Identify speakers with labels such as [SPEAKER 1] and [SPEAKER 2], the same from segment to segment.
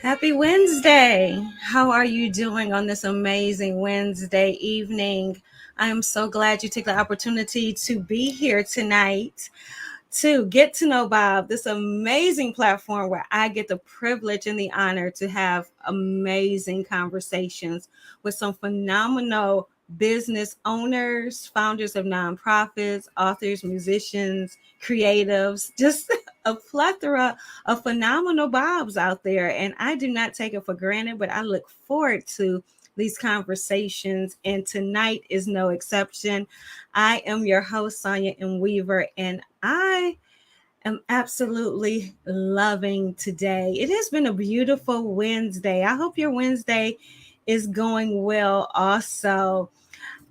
[SPEAKER 1] Happy Wednesday. How are you doing on this amazing Wednesday evening? I am so glad you took the opportunity to be here tonight to get to know Bob, this amazing platform where I get the privilege and the honor to have amazing conversations with some phenomenal business owners, founders of nonprofits, authors, musicians, creatives, just a plethora of phenomenal Bobs out there. And I do not take it for granted, but I look forward to these conversations. And tonight is no exception. I am your host, Sonia M. Weaver, and I am absolutely loving today. It has been a beautiful Wednesday. I hope your Wednesday is going well also.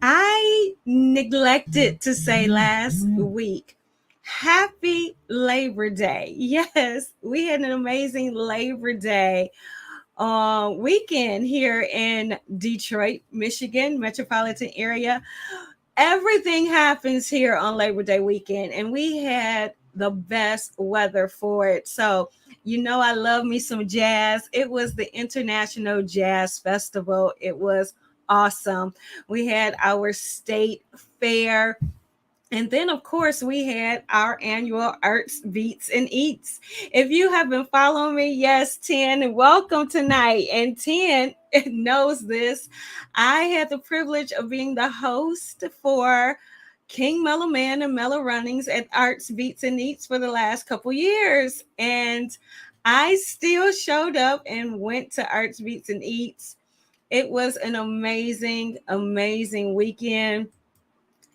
[SPEAKER 1] I neglected to say last week, happy Labor Day. Yes, we had an amazing Labor Day weekend here in Detroit, Michigan, metropolitan area. Everything happens here on Labor Day weekend, and we had the best weather for it. So, I love me some jazz. It was the International Jazz Festival. It was awesome. We had our state fair. And then, of course, we had our annual Arts, Beats, and Eats. If you have been following me, yes, 10, welcome tonight. And 10 knows this. I had the privilege of being the host for King Mellow Man and Mellow Runnings at Arts, Beats, and Eats for the last couple years. And I still showed up and went to Arts, Beats, and Eats. It was an amazing, amazing weekend.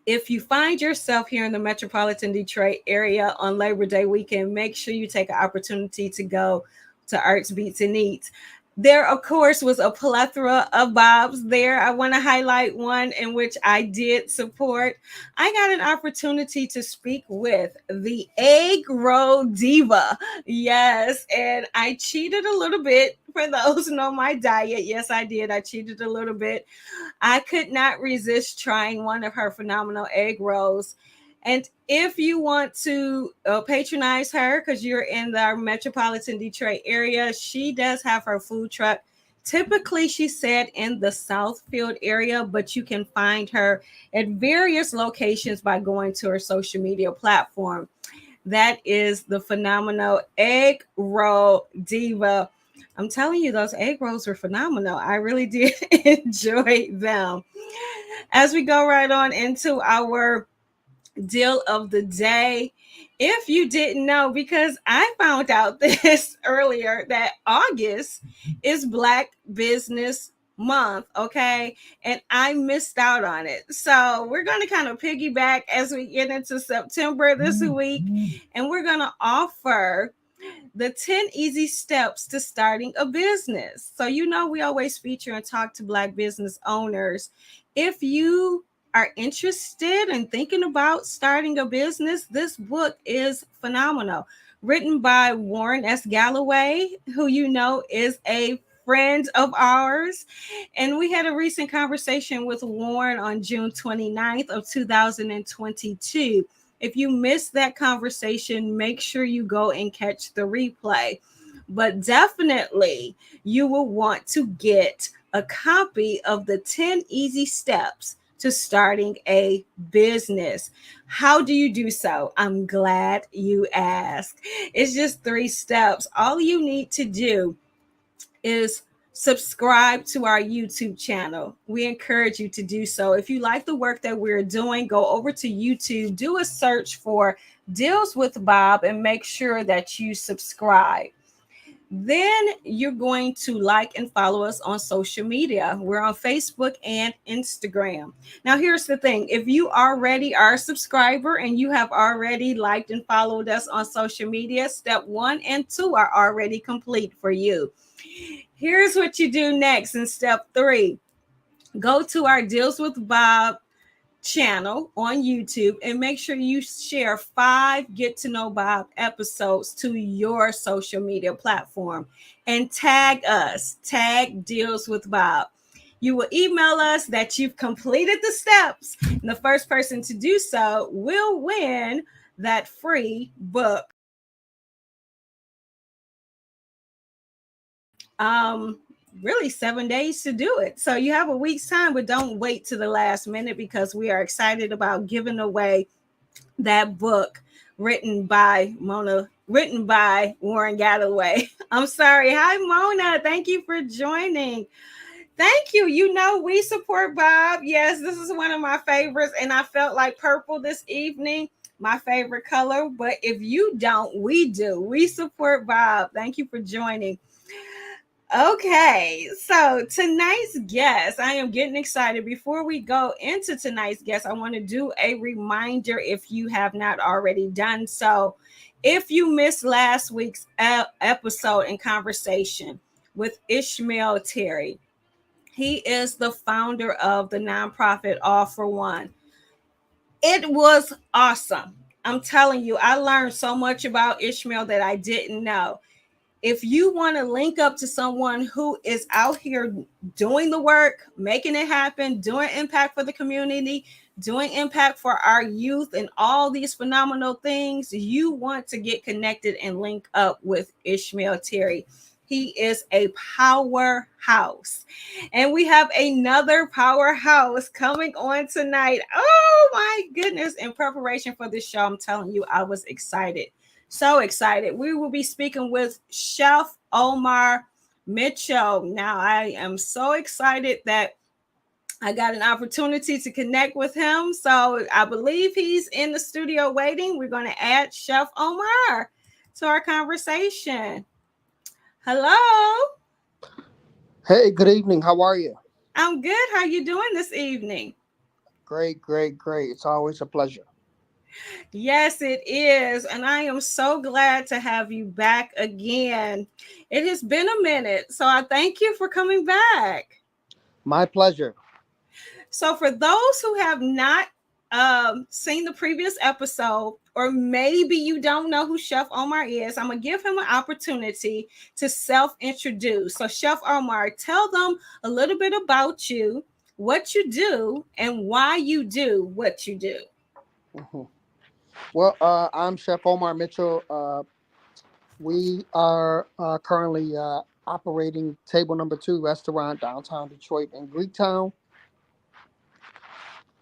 [SPEAKER 1] If you find yourself here in the metropolitan Detroit area on Labor Day weekend, make sure you take an opportunity to go to Arts, Beats, and Eats. There, of course, was a plethora of Bobs there. I want to highlight one in which I did support. I got an opportunity to speak with the Egg Roll Diva. Yes, and I cheated a little bit. For those who know my diet, yes, I did. I cheated a little bit. I could not resist trying one of her phenomenal egg rolls. And if you want to patronize her because you're in the metropolitan Detroit area, she does have her food truck. Typically, she said in the Southfield area, but you can find her at various locations by going to her social media platform. That is the phenomenal Egg Roll Diva. I'm telling you, those egg rolls were phenomenal. I really did enjoy them. As we go right on into our deal of the day, if you didn't know, because I found out this earlier, that August is Black Business Month, okay? And I missed out on it. So we're going to kind of piggyback as we get into September this week, and we're going to offer the 10 easy steps to starting a business. So, we always feature and talk to Black business owners. If you are interested in thinking about starting a business, this book is phenomenal. Written by Warren S. Galloway, who is a friend of ours. And we had a recent conversation with Warren on June 29th of 2022. If you missed that conversation, make sure you go and catch the replay. But definitely, you will want to get a copy of the 10 easy steps to starting a business. How do you do so? I'm glad you asked. It's just 3 steps. All you need to do is subscribe to our YouTube channel. We encourage you to do so. If you like the work that we're doing, go over to YouTube, do a search for Deals with Bob, and make sure that you subscribe. Then you're going to like and follow us on social media. We're on Facebook and Instagram. Now, here's the thing. If you already are a subscriber and you have already liked and followed us on social media, step 1 and 2 are already complete for you. Here's what you do next in step 3. Go to our Deals with Bob channel on YouTube and make sure you share 5 Get to Know Bob episodes to your social media platform and tag us, tag Deals with Bob. You will email us that you've completed the steps, and the first person to do so will win that free book. Really 7 days to do it. So you have a week's time, but don't wait to the last minute because we are excited about giving away that book written by Warren Galloway. I'm sorry. Hi, Mona. Thank you for joining. Thank you. You know, we support Bob. Yes, this is one of my favorites, and I felt like purple this evening, my favorite color. But if you don't, we do. We support Bob. Thank you for joining. Okay, so tonight's guest, I am getting excited. Before we go into tonight's guest, I want to do a reminder if you have not already done so. If you missed last week's episode and conversation with Ishmael Terry, he is the founder of the nonprofit All for One. It was awesome. I'm telling you, I learned so much about Ishmael that I didn't know. If you want to link up to someone who is out here doing the work, making it happen, doing impact for the community, doing impact for our youth, and all these phenomenal things, you want to get connected and link up with Ishmael Terry. He is a powerhouse. And we have another powerhouse coming on tonight. Oh my goodness. In preparation for this show, I'm telling you, I was excited. So excited. We will be speaking with Chef Omar Mitchell. Now, I am so excited that I got an opportunity to connect with him. So I believe he's in the studio waiting. We're going to add Chef Omar to our conversation. Hello.
[SPEAKER 2] Hey, good evening. How are you?
[SPEAKER 1] I'm good. How are you doing this evening?
[SPEAKER 2] Great, great, great. It's always a pleasure.
[SPEAKER 1] Yes, it is. And I am so glad to have you back again. It has been a minute. So I thank you for coming back.
[SPEAKER 2] My pleasure.
[SPEAKER 1] So, for those who have not seen the previous episode, or maybe you don't know who Chef Omar is, I'm going to give him an opportunity to self introduce. So, Chef Omar, tell them a little bit about you, what you do, and why you do what you do.
[SPEAKER 2] Mhm. Well, I'm Chef Omar Mitchell. We are currently operating Table Number Two restaurant downtown Detroit in Greektown.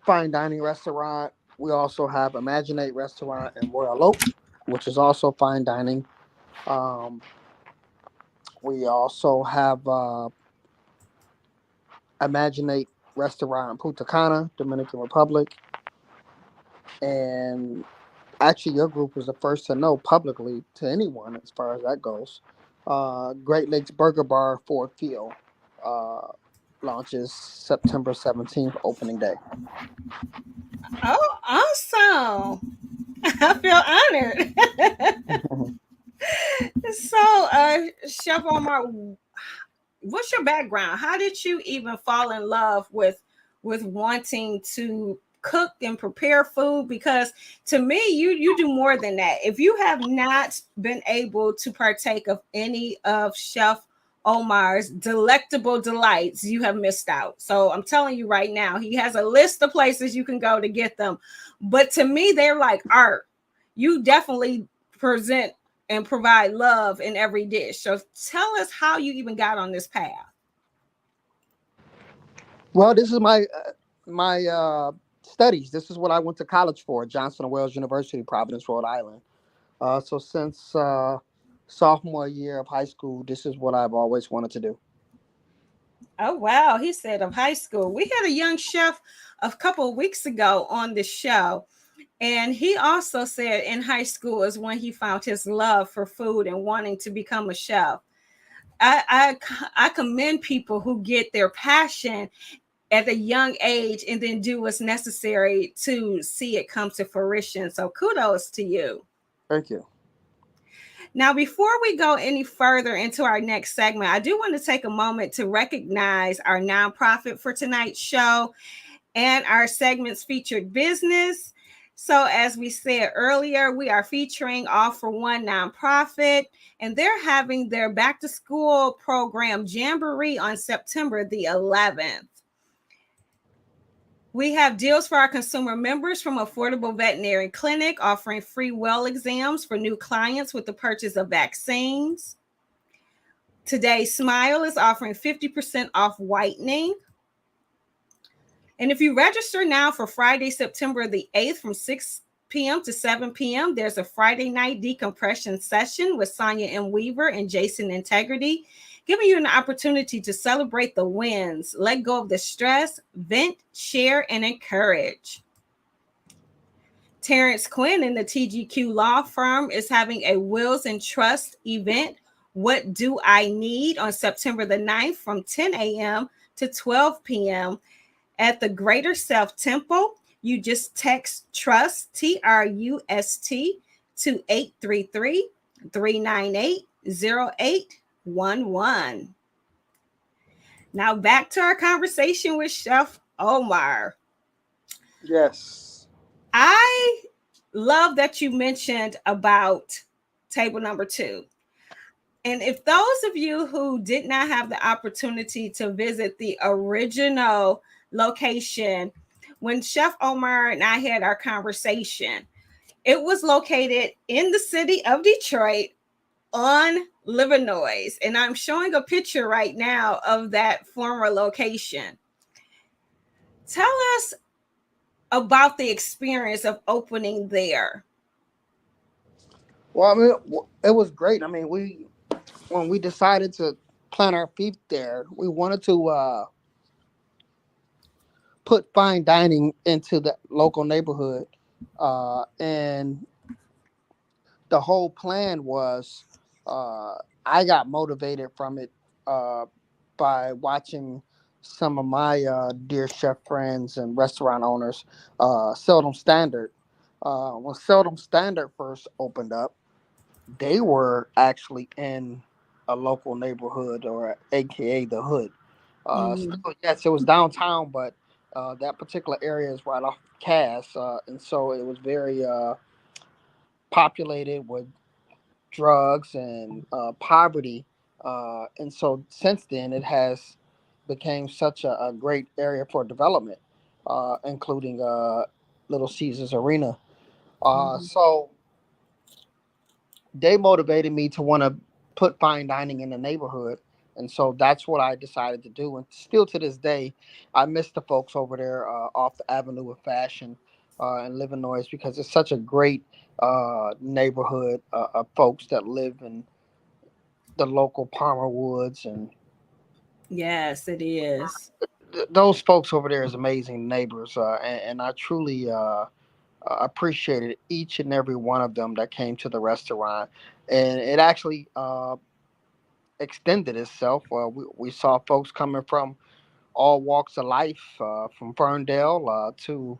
[SPEAKER 2] Fine dining restaurant. We also have ImaginATE restaurant in Royal Oak, which is also fine dining. Um, we also have ImaginATE restaurant in Punta Cana, Dominican Republic, and actually, your group was the first to know publicly to anyone as far as that goes. Great Lakes Burger Bar Ford Field uh, launches September 17th, opening day.
[SPEAKER 1] Oh, awesome. I feel honored. So, Chef Omar, what's your background? How did you even fall in love with wanting to cook and prepare food? Because to me, you do more than that. If you have not been able to partake of any of Chef Omar's delectable delights, you have missed out. So I'm telling you right now, he has a list of places you can go to get them. But to me, they're like art. You definitely present and provide love in every dish. So tell us how you even got on this path.
[SPEAKER 2] Well, this is my studies. This is what I went to college for, Johnson& Wales University, Providence, Rhode Island. So since sophomore year of high school, this is what I've always wanted to do.
[SPEAKER 1] Oh wow, he said of high school. We had a young chef a couple of weeks ago on the show, and he also said in high school is when he found his love for food and wanting to become a chef. I commend people who get their passion at a young age and then do what's necessary to see it come to fruition. So kudos to you.
[SPEAKER 2] Thank you.
[SPEAKER 1] Now, before we go any further into our next segment, I do want to take a moment to recognize our nonprofit for tonight's show and our segments featured business. So, as we said earlier, we are featuring All for One nonprofit, and they're having their back to school program Jamboree on September the 11th. We have deals for our consumer members from Affordable Veterinary Clinic offering free well exams for new clients with the purchase of vaccines. Today, Smile is offering 50% off whitening. And if you register now for Friday, September the 8th from 6 p.m. to 7 p.m., there's a Friday night decompression session with Sonia M. Weaver and Jason Integrity, giving you an opportunity to celebrate the wins, let go of the stress, vent, share, and encourage. Terrence Quinn in the TGQ Law Firm is having a Wills and Trust event, What Do I Need, on September the 9th from 10 a.m. to 12 p.m. at the Greater Self Temple. You just text TRUST, TRUST, to 833-398-0811. Now back to our conversation with Chef Omar.
[SPEAKER 2] Yes.
[SPEAKER 1] I love that you mentioned about table number 2. And if those of you who did not have the opportunity to visit the original location, when Chef Omar and I had our conversation, it was located in the city of Detroit on Livernois. And I'm showing a picture right now of that former location. Tell us about the experience of opening there.
[SPEAKER 2] Well, I mean, it was great. I mean, when we decided to plant our feet there, we wanted to put fine dining into the local neighborhood, and the whole plan was, uh, I got motivated from it uh, by watching some of my dear chef friends and restaurant owners, Seldom Standard. When Seldom Standard first opened up, they were actually in a local neighborhood, or AKA the hood.
[SPEAKER 1] Mm,
[SPEAKER 2] Still, yes, it was downtown, but that particular area is right off Cass, and so it was very populated with drugs and poverty. And so since then, it has became such a great area for development, including Little Caesars Arena.
[SPEAKER 1] mhm.
[SPEAKER 2] So they motivated me to want to put fine dining in the neighborhood. And so that's what I decided to do. And still to this day, I miss the folks over there off the Avenue of Fashion in Livernois, because it's such a great neighborhood of folks that live in the local Palmer Woods. And
[SPEAKER 1] Yes, it is.
[SPEAKER 2] those folks over there is amazing neighbors. And I truly appreciated each and every one of them that came to the restaurant. And it actually extended itself. We saw folks coming from all walks of life, from Ferndale to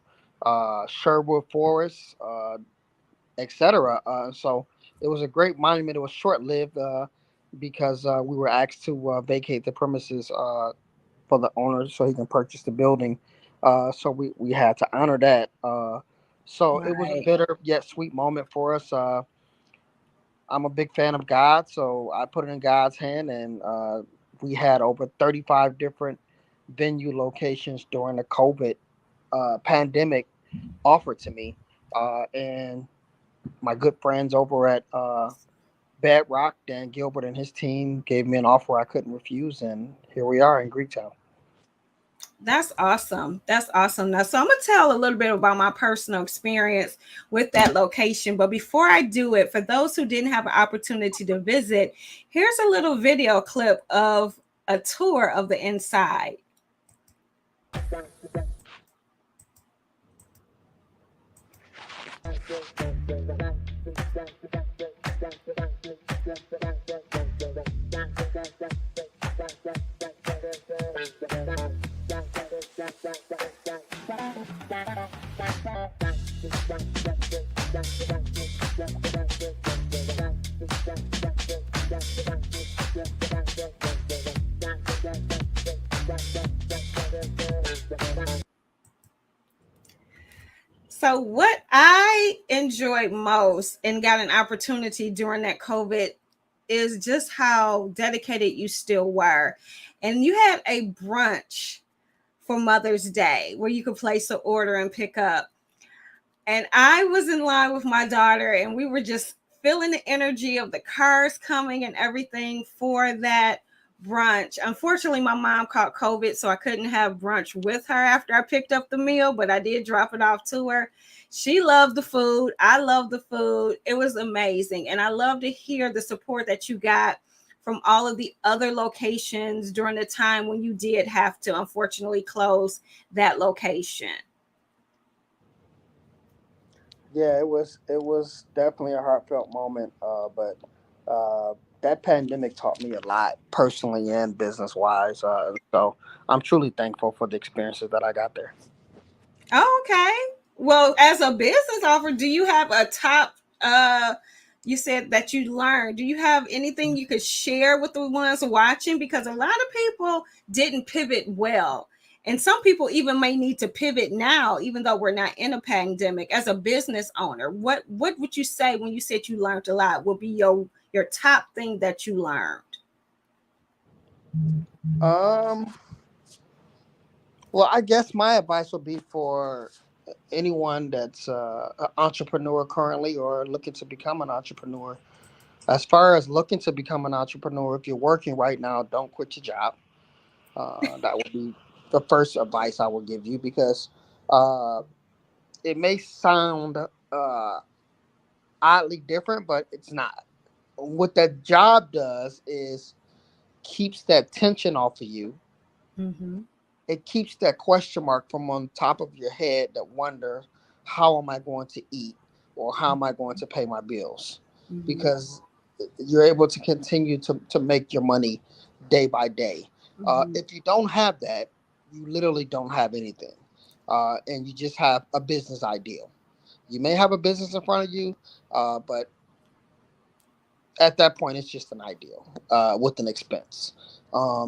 [SPEAKER 2] Sherwood Forest, etc. So it was a great monument. It was short lived because we were asked to vacate the premises for the owner so he can purchase the building. So we had to honor that. So it was a
[SPEAKER 1] Right.
[SPEAKER 2] bitter yet sweet moment for us. I'm a big fan of God, so I put it in God's hand, and we had over 35 different venue locations during the COVID pandemic offered to me, and my good friends over at Bedrock, Dan Gilbert and his team, gave me an offer I couldn't refuse, and here we are in Greektown.
[SPEAKER 1] That's awesome. That's awesome. Now, so I'm going to tell a little bit about my personal experience with that location. But before I do it, for those who didn't have an opportunity to visit, here's a little video clip of a tour of the inside. So, what I enjoyed most and got an opportunity during that COVID is just how dedicated you still were. And you had a brunch for Mother's Day where you could place an order and pick up. And I was in line with my daughter, and we were just feeling the energy of the cars coming and everything for that brunch. Unfortunately, my mom caught COVID, so I couldn't have brunch with her after I picked up the meal, but I did drop it off to her. She loved the food. I loved the food. It was amazing. And I love to hear the support that you got from all of the other locations during the time when you did have to unfortunately close that location.
[SPEAKER 2] Yeah, it was definitely a heartfelt moment. But uh, that pandemic taught me a lot personally and business wise. So I'm truly thankful for the experiences that I got there.
[SPEAKER 1] Oh, okay. Well, as a business offer, do you have a top you said that you learned. Do you have anything you could share with the ones watching? Because a lot of people didn't pivot well. And some people even may need to pivot now, even though we're not in a pandemic. As a business owner, what would you say when you said you learned a lot? Would be your top thing that you learned?
[SPEAKER 2] Um, well, I guess my advice would be for anyone that's an entrepreneur currently or looking to become an entrepreneur. As far as looking to become an entrepreneur, if you're working right now, don't quit your job. That would be the first advice I would give you because uh, it may sound oddly different, but it's not. What that job does is keeps that tension off of you.
[SPEAKER 1] Mm-hmm.
[SPEAKER 2] It keeps that question mark from on top of your head that wonder, how am I going to eat or how am I going to pay my bills?
[SPEAKER 1] Mm-hmm.
[SPEAKER 2] Because you're able to continue to make your money day by day.
[SPEAKER 1] Mm-hmm.
[SPEAKER 2] If you don't have that, you literally don't have anything. And you just have a business ideal. You may have a business in front of you, but at that point, it's just an ideal with an expense.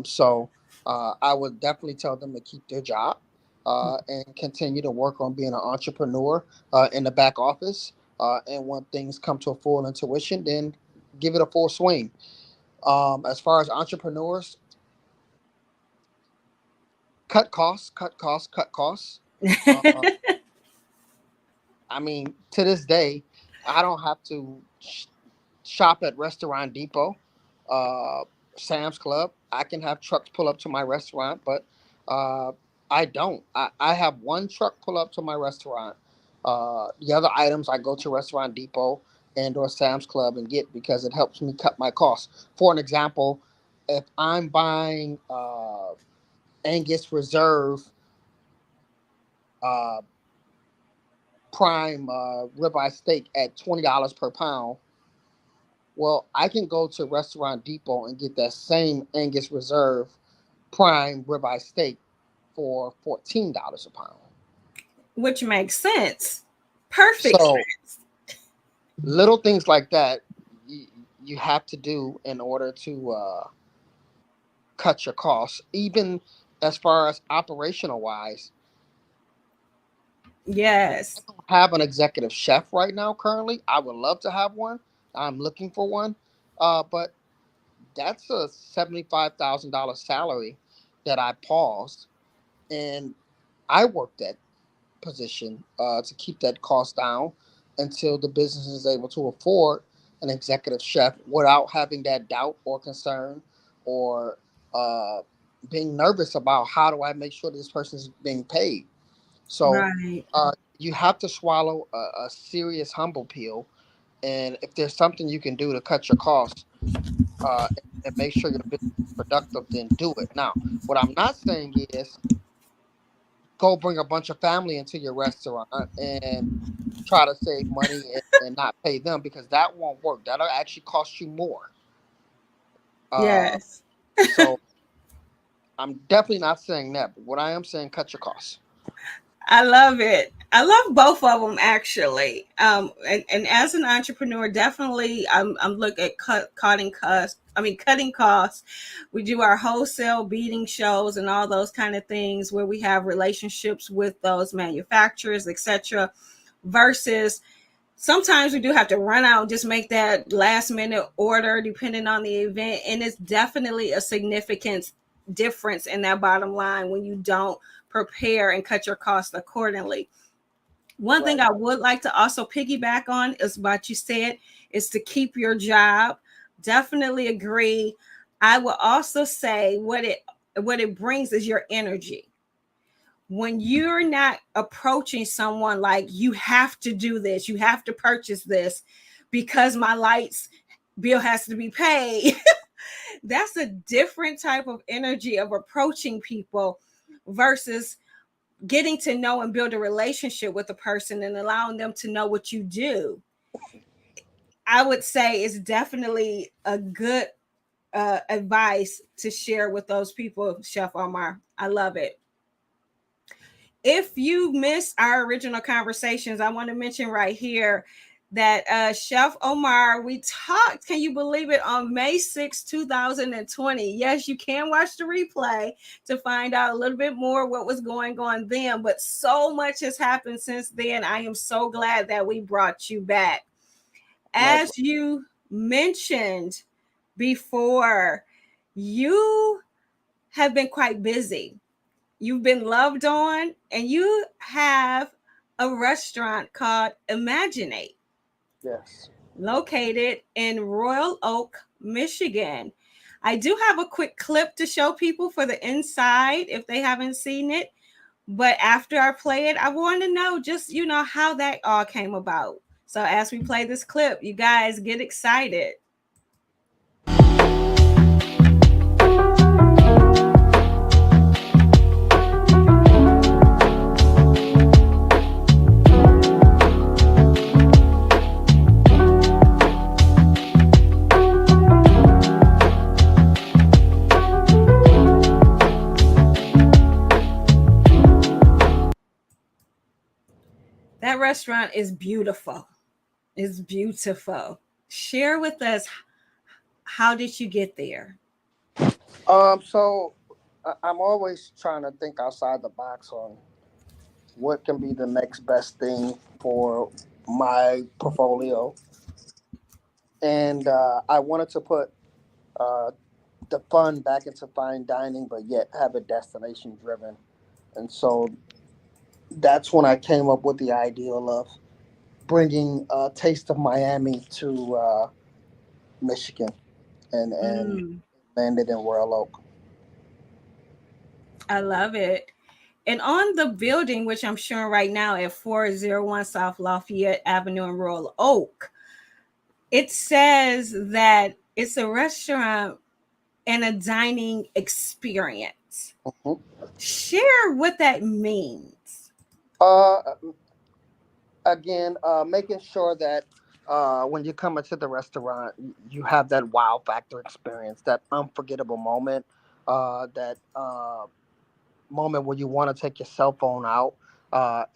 [SPEAKER 2] So I would definitely tell them to keep their job and continue to work on being an entrepreneur in the back office. And when things come to a full intuition, then give it a full swing. As far as entrepreneurs, cut costs, cut costs, cut costs. Uh, I mean, to this day, I don't have to shop at Restaurant Depot, uh, Sam's Club. I can have trucks pull up to my restaurant, but uh, I don't. I have one truck pull up to my restaurant. The other items I go to Restaurant Depot and or Sam's Club and get because it helps me cut my costs. For an example, if I'm buying Angus Reserve uh, prime ribeye steak at $20 per pound, well, I can go to Restaurant Depot and get that same Angus Reserve prime ribeye steak for $14 a pound.
[SPEAKER 1] Which makes sense. Perfect
[SPEAKER 2] So
[SPEAKER 1] sense.
[SPEAKER 2] little things like that you, you have to do in order to cut your costs. Even as far as operational wise, I
[SPEAKER 1] Yes.
[SPEAKER 2] don't have an executive chef right now currently. I would love to have one. I'm looking for one, but that's a $75,000 salary that I paused, and I worked that position to keep that cost down until the business is able to afford an executive chef without having that doubt or concern or uh, being nervous about how do I make sure this person is being paid. So
[SPEAKER 1] Right.
[SPEAKER 2] you have to swallow a serious humble pill, and if there's something you can do to cut your costs uh, and make sure your business is productive, then do it. Now, what I'm not saying is go bring a bunch of family into your restaurant and try to save money and not pay them because that won't work. That'll actually cost you more. Uh,
[SPEAKER 1] Yes.
[SPEAKER 2] so I'm definitely not saying that, but what I am saying, cut your costs.
[SPEAKER 1] I love it. I love both of them actually. And as an entrepreneur, definitely I'm looking at cutting costs. I mean, cutting costs. We do our wholesale beating shows and all those kind of things where we have relationships with those manufacturers, etc. Versus sometimes we do have to run out and just make that last minute order depending on the event, and it's definitely a significant difference in that bottom line when you don't prepare and cut your costs accordingly. One thing
[SPEAKER 2] Right.
[SPEAKER 1] I would like to also piggyback on is what you said is to keep your job. Definitely agree. I will also say what it brings is your energy. When you're not approaching someone like you have to do this, you have to purchase this because my lights bill has to be paid. That's a different type of energy of approaching people versus getting to know and build a relationship with a person and allowing them to know what you do. I would say it's definitely a good advice to share with those people, Chef Omar. I love it. If you missed our original conversations, I want to mention right here that Chef Omar, we talked, can you believe it, on May 2020. Yes, you can watch the replay to find out a little bit more what was going on then, but so much has happened since then. I am so glad that we brought you back.
[SPEAKER 2] Likewise.
[SPEAKER 1] As you mentioned before, you have been quite busy. You've been loved on, and you have a restaurant called ImaginATE,
[SPEAKER 2] Yes.
[SPEAKER 1] located in Royal Oak, Michigan. I do have a quick clip to show people for the inside if they haven't seen it. But after I play it, I want to know just, how that all came about. So as we play this clip, you guys get excited. That restaurant is beautiful. It's beautiful. Share with us, how did you get there?
[SPEAKER 2] So I'm always trying to think outside the box on what can be the next best thing for my portfolio, and I wanted to put uh, the fun back into fine dining, but yet have it destination driven. And so that's when I came up with the ideal of bringing a taste of Miami to Michigan, and
[SPEAKER 1] Mm,
[SPEAKER 2] landed in Royal Oak.
[SPEAKER 1] I love it. And on the building, which I'm showing right now at 401 South Lafayette Avenue in Royal Oak, it says that it's a restaurant and a dining experience.
[SPEAKER 2] Mhm.
[SPEAKER 1] Share what that means.
[SPEAKER 2] Uh, Again, making sure that when you come into the restaurant, you have that wow factor experience, that unforgettable moment, that moment where you want to take your cell phone out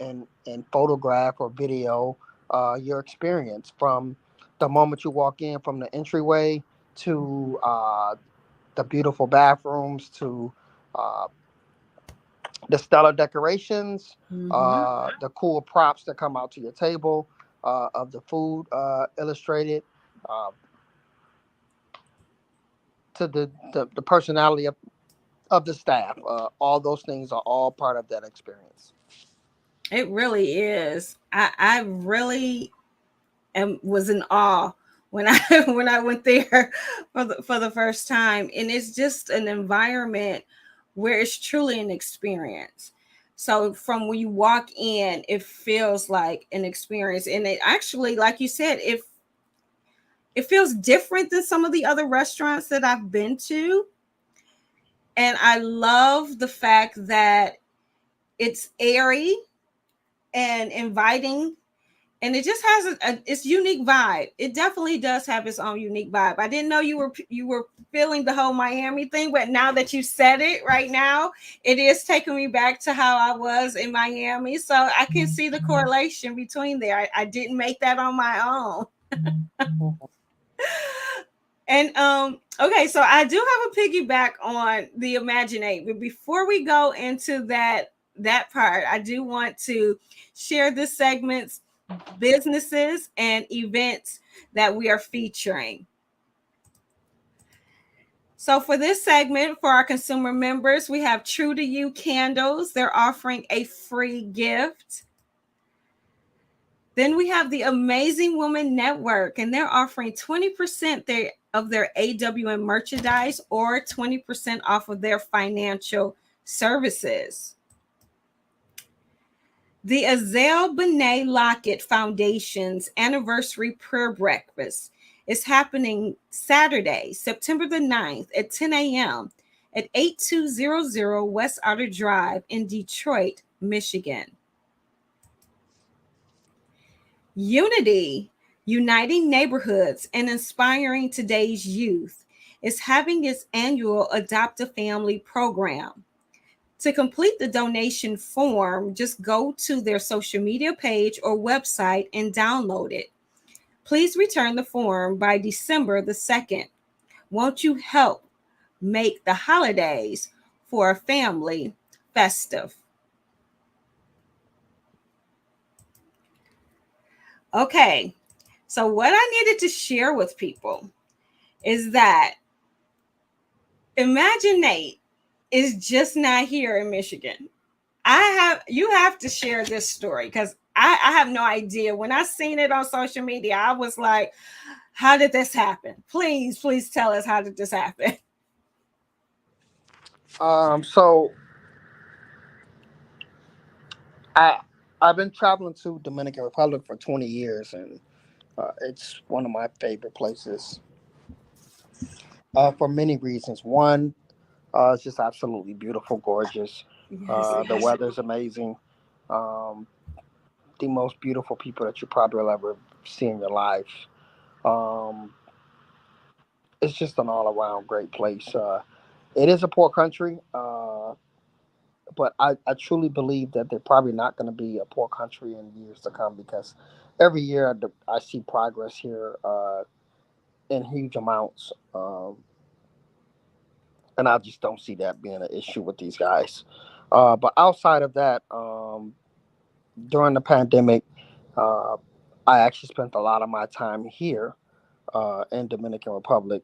[SPEAKER 2] and photograph or video your experience from the moment you walk in, from the entryway to the beautiful bathrooms to uh, the stellar decorations,
[SPEAKER 1] Mm-hmm.
[SPEAKER 2] the cool props that come out to your table of the food illustrated, uh, to the personality of the staff. All those things are all part of that experience.
[SPEAKER 1] It really is. I really and was in awe when I when I went there for the first time. And it's just an environment where it's truly an experience. So from when you walk in, it feels like an experience. And it actually, like you said, it feels different than some of the other restaurants that I've been to. And I love the fact that it's airy and inviting, and it just has its unique vibe. It definitely does have its own unique vibe. I didn't know you were feeling the whole Miami thing, but now that you said it right now, it is taking me back to how I was in Miami. So I can see the correlation between there. I didn't make that on my own. And okay, so I do have a piggyback on the ImaginATE, but before we go into that part, I do want to share this segment's businesses and events that we are featuring. So for this segment, for our consumer members, we have True to You candles. They're offering a free gift. Then we have the Amazing Woman Network, and they're offering 20% of their AWM merchandise or 20% off of their financial services. The Azale Benet Lockett Foundation's anniversary prayer breakfast is happening Saturday, September the 9th at 10 a.m. at 8200 West Outer Drive in Detroit, Michigan. Unity, uniting neighborhoods and inspiring today's youth, is having its annual Adopt a Family program. To complete the donation form, just go to their social media page or website and download it. Please return the form by December the 2nd. Won't you help make the holidays for a family festive? Okay, so what I needed to share with people is that ImaginATE is just not here in Michigan. You have to share this story because I have no idea. When I seen it on social media, I was like, how did this happen? Please tell us, how did this happen?
[SPEAKER 2] So I I've been traveling to Dominican Republic for 20 years, and it's one of my favorite places for many reasons. One, it's just absolutely beautiful, gorgeous.
[SPEAKER 1] Yes, it
[SPEAKER 2] The
[SPEAKER 1] is.
[SPEAKER 2] weather's amazing. Um, the most beautiful people that you probably will ever see in your life. Um, it's just an all around great place. It is a poor country, but I truly believe that they're probably not going to be a poor country in years to come because every year I see progress here in huge amounts. And I just don't see that being an issue with these guys. But outside of that, during the pandemic, uh, I actually spent a lot of my time here in Dominican Republic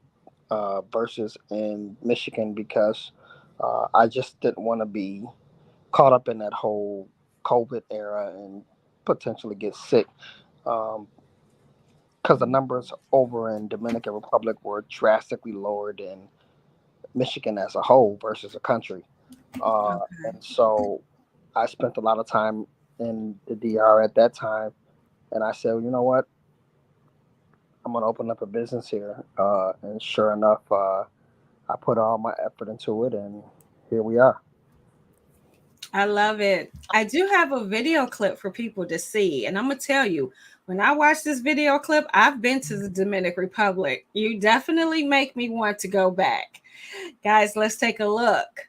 [SPEAKER 2] versus in Michigan because I just didn't want to be caught up in that whole COVID era and potentially get sick. Because the numbers over in Dominican Republic were drastically lower than Michigan as a whole versus a country.
[SPEAKER 1] Okay.
[SPEAKER 2] And so I spent a lot of time in the DR at that time. And I said, well, you know what? I'm going to open up a business here. And sure enough, I put all my effort into it, and here we are.
[SPEAKER 1] I love it. I do have a video clip for people to see. And I'm going to tell you, when I watch this video clip, I've been to the Dominican Republic. You definitely make me want to go back. Guys, let's take a look.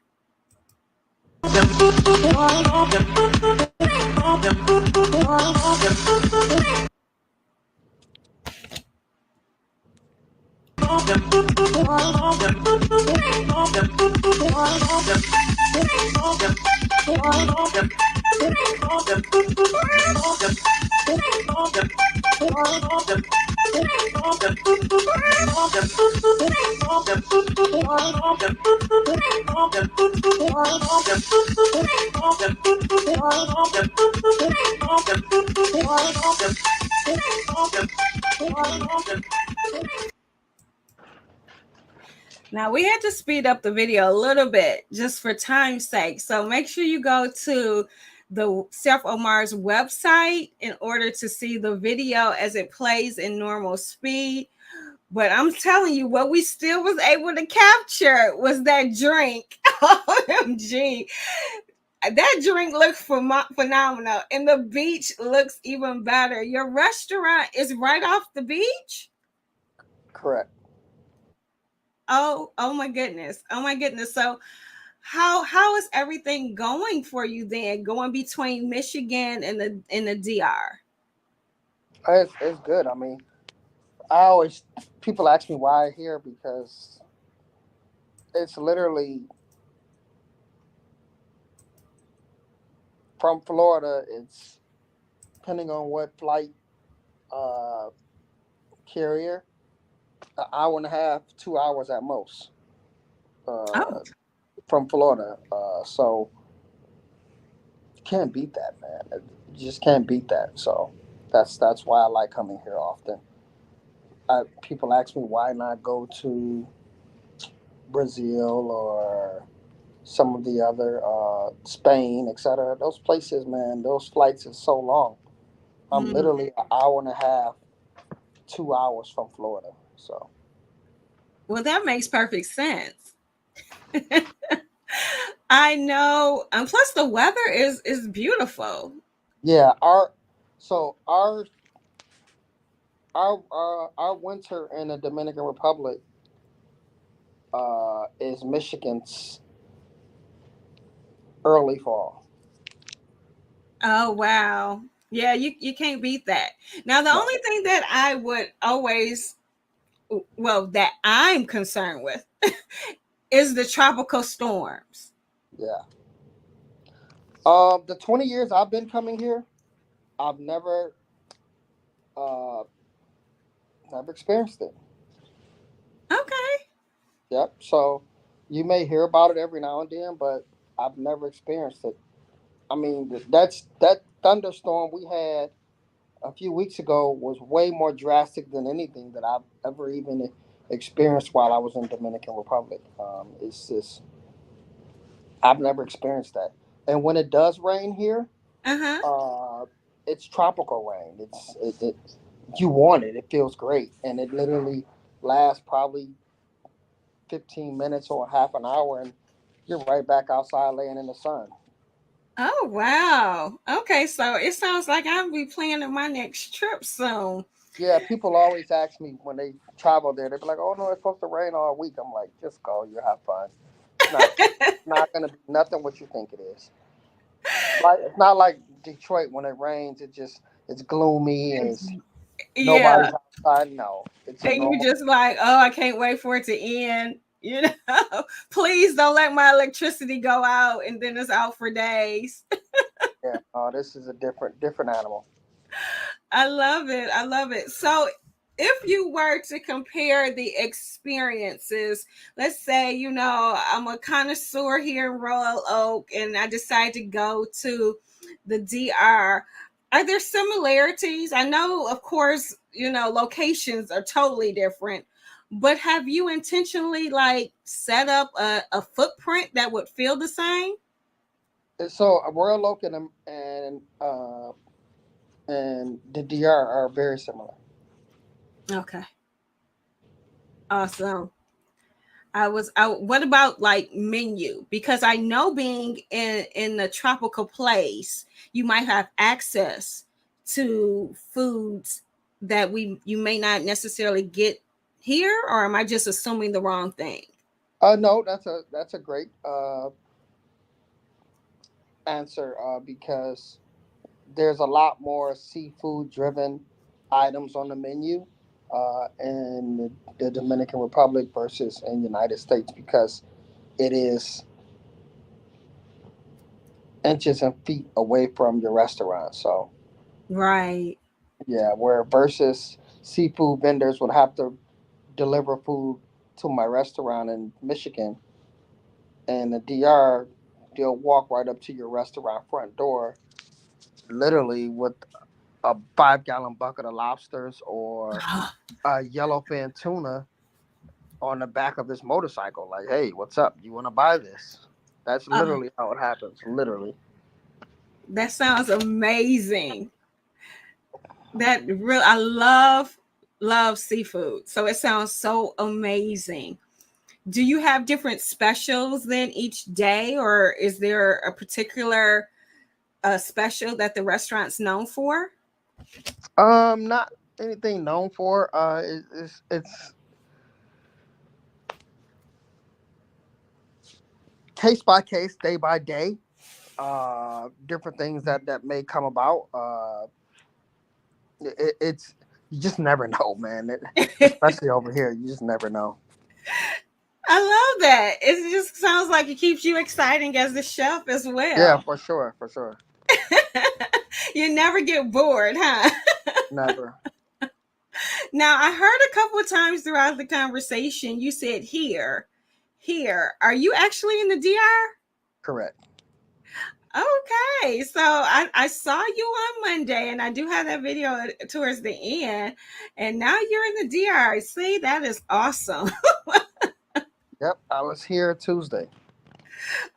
[SPEAKER 1] Now we had to speed up the video a little bit just for time's sake. So make sure you go to the Chef Omar's website in order to see the video as it plays in normal speed. But I'm telling you, what we still was able to capture was that drink. OMG. That drink looks phenomenal. And the beach looks even better. Your restaurant is right off the beach?
[SPEAKER 2] Correct.
[SPEAKER 1] Oh my goodness. Oh my goodness. So how is everything going for you then, going between Michigan and the DR?
[SPEAKER 2] It's good. I mean, I always, people ask me why I here because it's literally from Florida. It's depending on what flight uh, carrier, an hour and a half, 2 hours at most. uh,
[SPEAKER 1] Oh,
[SPEAKER 2] from Florida. So can't beat that, man. You just can't beat that. So that's why I like coming here often. People ask me why not go to Brazil or some of the other Spain, etc. Those places, man. Those flights is so long. I'm
[SPEAKER 1] mm.
[SPEAKER 2] literally an hour and a half, 2 hours from Florida. So
[SPEAKER 1] Well, that makes perfect sense. I know. And plus the weather is beautiful.
[SPEAKER 2] yeah, so our winter in the Dominican Republic is Michigan's early fall.
[SPEAKER 1] Oh wow. Yeah, you can't beat that. Now the
[SPEAKER 2] No,
[SPEAKER 1] only thing that I would always well that I'm concerned with is the tropical storms.
[SPEAKER 2] yeah. The 20 years I've been coming here, I've uh never experienced it.
[SPEAKER 1] Okay.
[SPEAKER 2] Yep. So you may hear about it every now and then, but I've never experienced it. I mean, that thunderstorm we had a few weeks ago was way more drastic than anything that I've ever even experienced while I was in Dominican Republic. It's just I've never experienced that. And when it does rain here,
[SPEAKER 1] Uh-huh.
[SPEAKER 2] uh, it's tropical rain. It you want it. It feels great, and it literally lasts probably 15 minutes or half an hour, and you're right back outside laying in the sun.
[SPEAKER 1] Oh wow. Okay, so it sounds like I'll be planning my next trip soon.
[SPEAKER 2] Yeah, people always ask me when they travel there. They be like, "Oh no, it's supposed to rain all week." I'm like, "Just go. You have fun. It's not gonna be nothing what you think it is. Like it's not like Detroit when it rains. It's gloomy and it's
[SPEAKER 1] Yeah.
[SPEAKER 2] nobody's outside. No, it's a
[SPEAKER 1] And you
[SPEAKER 2] normal.
[SPEAKER 1] just like, oh, I can't wait for it to end. You know, please don't let my electricity go out and then it's out for days.
[SPEAKER 2] Yeah, this is a different animal.
[SPEAKER 1] I love it. I love it. So, if you were to compare the experiences, let's say, I'm a connoisseur here in Royal Oak and I decide to go to the DR. Are there similarities? I know, of course, locations are totally different, but have you intentionally like set up a footprint that would feel the same?
[SPEAKER 2] So Royal Oak and the DR are very similar.
[SPEAKER 1] Okay. Awesome. What about like menu? Because I know being in a tropical place, you might have access to foods that we you may not necessarily get here, or am I just assuming the wrong thing?
[SPEAKER 2] No, that's a great answer because there's a lot more seafood driven items on the menu in the Dominican Republic versus in the United States because it is inches and feet away from your restaurant. So
[SPEAKER 1] Right.
[SPEAKER 2] yeah, where versus seafood vendors would have to deliver food to my restaurant in Michigan and the DR, they'll walk right up to your restaurant front door, literally with a 5 gallon bucket of lobsters or a yellowfin tuna on the back of this motorcycle. Like, hey, what's up? You want to buy this? That's
[SPEAKER 1] Oh,
[SPEAKER 2] literally how it happens. Literally.
[SPEAKER 1] that sounds amazing. I love seafood. So it sounds so amazing. Do you have different specials then each day, or is there a particular special that the restaurant's known for?
[SPEAKER 2] Not anything known for. It's case by case, day by day. Different things that may come about. It's you just never know, man. Especially over here, you just never know.
[SPEAKER 1] I love that. It just sounds like it keeps you exciting as the chef as
[SPEAKER 2] Yeah,
[SPEAKER 1] well.
[SPEAKER 2] for sure, for sure.
[SPEAKER 1] You never get bored, huh?
[SPEAKER 2] Never.
[SPEAKER 1] Now, I heard a couple of times throughout the conversation you said here. here. Are you actually in the DR?
[SPEAKER 2] Correct.
[SPEAKER 1] Okay, so I saw you on Monday, and I do have that video towards the end, and now you're in the DR. See, that is awesome.
[SPEAKER 2] Yep, I was here Tuesday.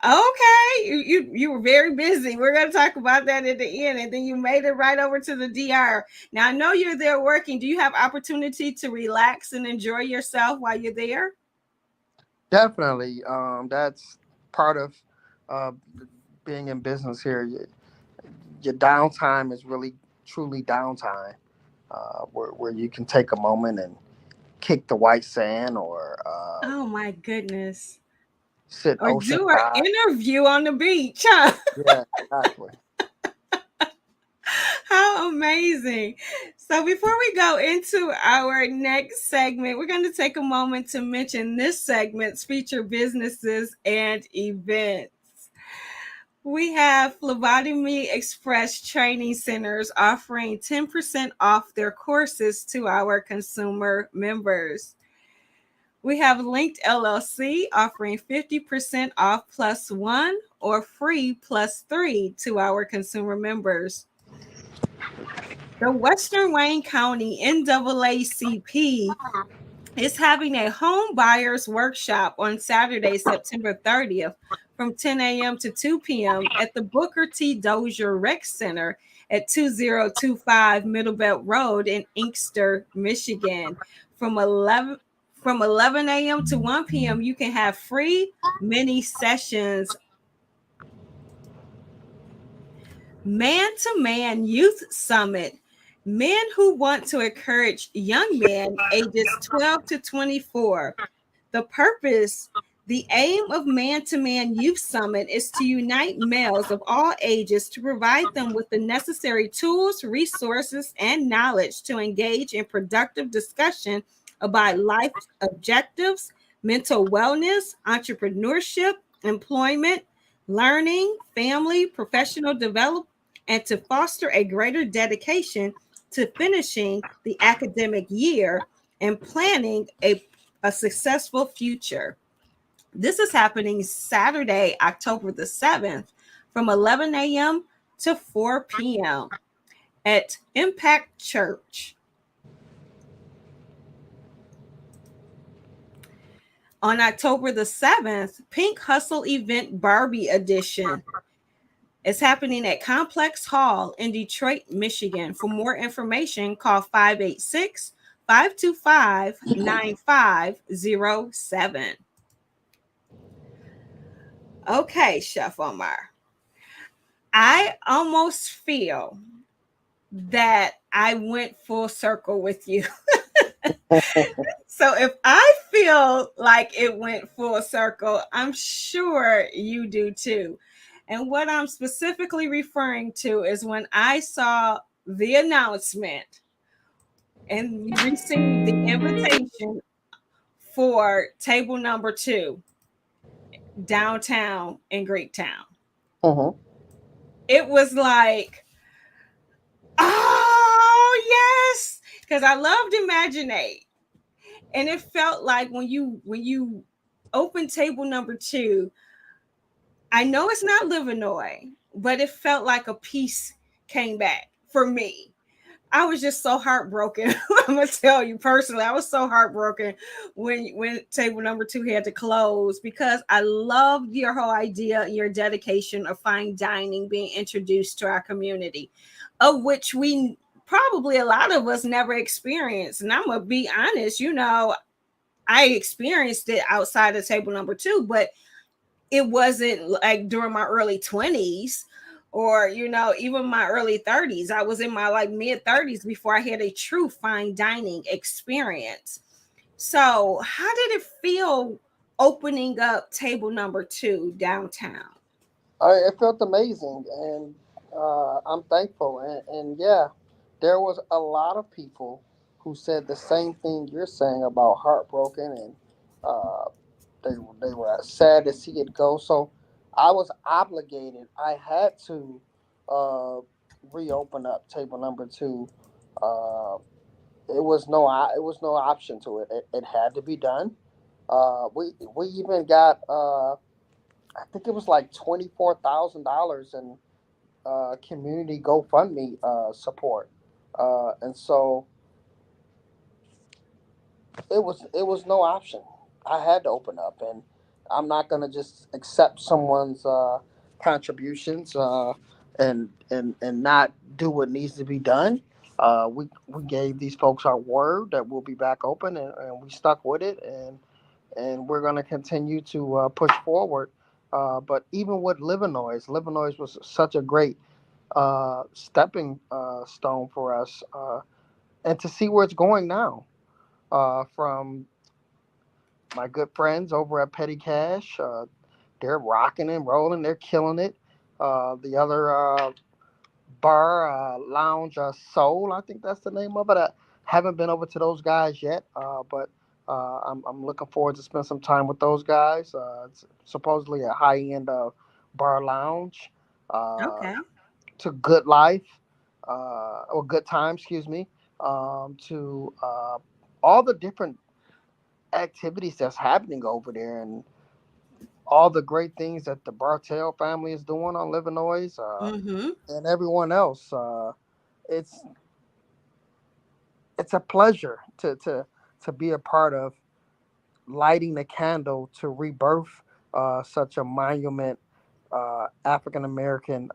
[SPEAKER 1] Okay, you were very busy. We're going to talk about that at the end, and then you made it right over to the DR. Now I know you're there working. Do you have opportunity to relax and enjoy yourself while you're there?
[SPEAKER 2] Definitely. That's part of uh, being in business here. Your downtime is really truly downtime, where you can take a moment and kick the white sand or
[SPEAKER 1] Oh my goodness.
[SPEAKER 2] sit
[SPEAKER 1] Or do an
[SPEAKER 2] oceanside.
[SPEAKER 1] interview on the beach, huh?
[SPEAKER 2] Yeah, exactly.
[SPEAKER 1] How amazing. So, before we go into our next segment, we're going to take a moment to mention this segment's featured businesses and events. We have Phlebotomy Express training centers offering 10% off their courses to our consumer members. We have Linked LLC offering 50% off plus one or free plus three to our consumer members. The Western Wayne County NAACP is having a home buyers workshop on Saturday, September 30th from 10 a.m. to 2 p.m. at the Booker T. Dozier Rec Center at 2025 Middlebelt Road in Inkster, Michigan. From 11 a.m. to 1 p.m., you can have free mini sessions. Man to Man Youth Summit. Men who want to encourage young men ages 12 to 24. The purpose, the aim of Man to Man Youth Summit is to unite males of all ages to provide them with the necessary tools, resources, and knowledge to engage in productive discussion about life objectives, mental wellness, entrepreneurship, employment, learning, family, professional development, and to foster a greater dedication to finishing the academic year and planning a successful future. This is happening Saturday, October the 7th from 11 a.m. to 4 p.m. at Impact Church. On October the 7th, Pink Hustle Event Barbie Edition is happening at Complex Hall in Detroit, Michigan. For more information, call 586-525-9507. Okay, Chef Omar. I almost feel that I went full circle with you. So if I feel like it went full circle, I'm sure you do too. And what I'm specifically referring to is when I saw the announcement and received the invitation for table number two downtown in Greektown.
[SPEAKER 2] Mm-hmm.
[SPEAKER 1] It was like, oh yes, because I loved ImaginATE, and it felt like when you open table number two, I know it's not Livernois, but it felt like a piece came back for me. I was just so heartbroken. I'm gonna tell you personally, I was so heartbroken when table number two had to close because I loved your whole idea and your dedication of fine dining being introduced to our community, of which we probably a lot of us never experienced. And I'm gonna be honest, I experienced it outside of table number two, but it wasn't like during my early 20s or even my early 30s. I was in my like mid 30s before I had a true fine dining experience. So how did it feel opening up table number two downtown?
[SPEAKER 2] It felt amazing, and I'm thankful. And yeah, there was a lot of people who said the same thing you're saying about heartbroken, and uh, they were sad to see it go. So I was obligated. I had to uh, reopen up table number two. Uh, it was no option to it. It had to be done. We even got I think it was like $24,000 in community GoFundMe support, and so it was no option. I had to open up, and I'm not gonna just accept someone's contributions and not do what needs to be done. We gave these folks our word that we'll be back open, and we stuck with it, and we're gonna continue to push forward. But even with Livernois was such a great stepping stone for us, and to see where it's going now. From my good friends over at Petty Cash. They're rocking and rolling. They're killing it. The other bar, Lounge Soul, I think that's the name of it. I haven't been over to those guys yet, but I'm looking forward to spend some time with those guys. It's supposedly a high end bar lounge. Uh,
[SPEAKER 1] Okay.
[SPEAKER 2] to Good Life, or Good Time, excuse me, to all the different activities that's happening over there, and all the great things that the Bartell family is doing on Livernois,
[SPEAKER 1] Mm-hmm.
[SPEAKER 2] and everyone else. It's it's a pleasure to be a part of lighting the candle to rebirth such a monument African American